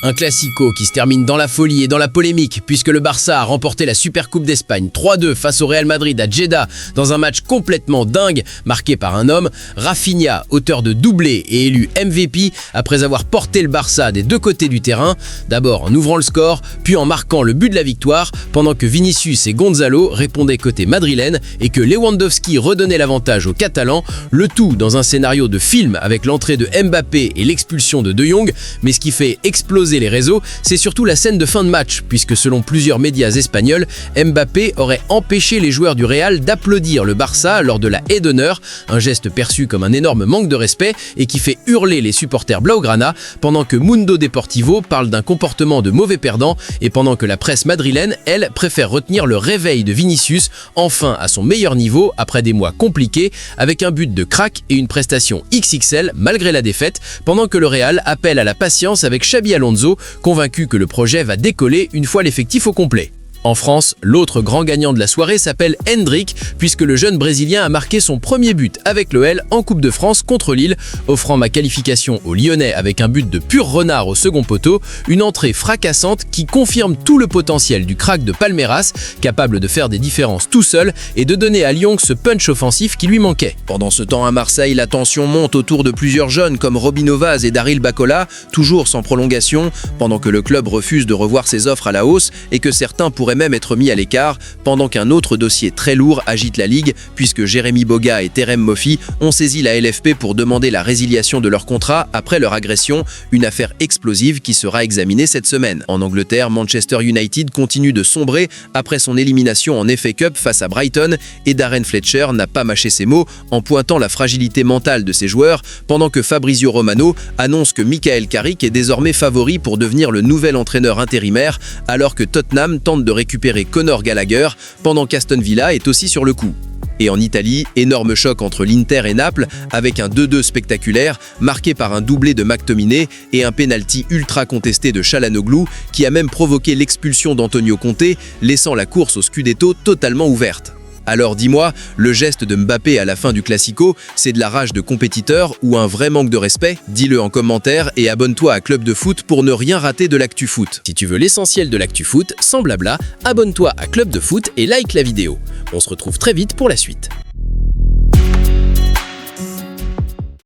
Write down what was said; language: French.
Un classico qui se termine dans la folie et dans la polémique puisque le Barça a remporté la Supercoupe d'Espagne 3-2 face au Real Madrid à Jeddah dans un match complètement dingue marqué par un homme, Rafinha, auteur de doublé et élu MVP après avoir porté le Barça des deux côtés du terrain, d'abord en ouvrant le score, puis en marquant le but de la victoire pendant que Vinicius et Gonzalo répondaient côté madrilène et que Lewandowski redonnait l'avantage aux Catalans, le tout dans un scénario de film avec l'entrée de Mbappé et l'expulsion de De Jong, mais ce qui fait exploser les réseaux, c'est surtout la scène de fin de match, puisque selon plusieurs médias espagnols, Mbappé aurait empêché les joueurs du Real d'applaudir le Barça lors de la haie d'honneur, un geste perçu comme un énorme manque de respect et qui fait hurler les supporters blaugrana, pendant que Mundo Deportivo parle d'un comportement de mauvais perdant et pendant que la presse madrilène, elle, préfère retenir le réveil de Vinicius, enfin à son meilleur niveau après des mois compliqués, avec un but de crack et une prestation XXL malgré la défaite, pendant que le Real appelle à la patience avec Xabi Alonso, convaincu que le projet va décoller une fois l'effectif au complet. En France, l'autre grand gagnant de la soirée s'appelle Endrick, puisque le jeune Brésilien a marqué son premier but avec l'OL en Coupe de France contre Lille, offrant ma qualification aux Lyonnais avec un but de pur renard au second poteau, une entrée fracassante qui confirme tout le potentiel du crack de Palmeiras, capable de faire des différences tout seul et de donner à Lyon ce punch offensif qui lui manquait. Pendant ce temps à Marseille, la tension monte autour de plusieurs jeunes comme Robin Vaz et Daryl Bacola, toujours sans prolongation, pendant que le club refuse de revoir ses offres à la hausse et que certains pourraient même être mis à l'écart, pendant qu'un autre dossier très lourd agite la Ligue, puisque Jérémy Boga et Terem Moffi ont saisi la LFP pour demander la résiliation de leur contrat après leur agression, une affaire explosive qui sera examinée cette semaine. En Angleterre, Manchester United continue de sombrer après son élimination en FA Cup face à Brighton et Darren Fletcher n'a pas mâché ses mots en pointant la fragilité mentale de ses joueurs, pendant que Fabrizio Romano annonce que Michael Carrick est désormais favori pour devenir le nouvel entraîneur intérimaire, alors que Tottenham tente de récupérer Conor Gallagher, pendant qu'Aston Villa est aussi sur le coup. Et en Italie, énorme choc entre l'Inter et Naples, avec un 2-2 spectaculaire, marqué par un doublé de McTominay et un pénalty ultra contesté de Çalhanoğlu, qui a même provoqué l'expulsion d'Antonio Conte, laissant la course au Scudetto totalement ouverte. Alors dis-moi, le geste de Mbappé à la fin du Classico, c'est de la rage de compétiteur ou un vrai manque de respect? Dis-le en commentaire et abonne-toi à Club de Foot pour ne rien rater de l'actu foot. Si tu veux l'essentiel de l'actu foot, sans blabla, abonne-toi à Club de Foot et like la vidéo. On se retrouve très vite pour la suite.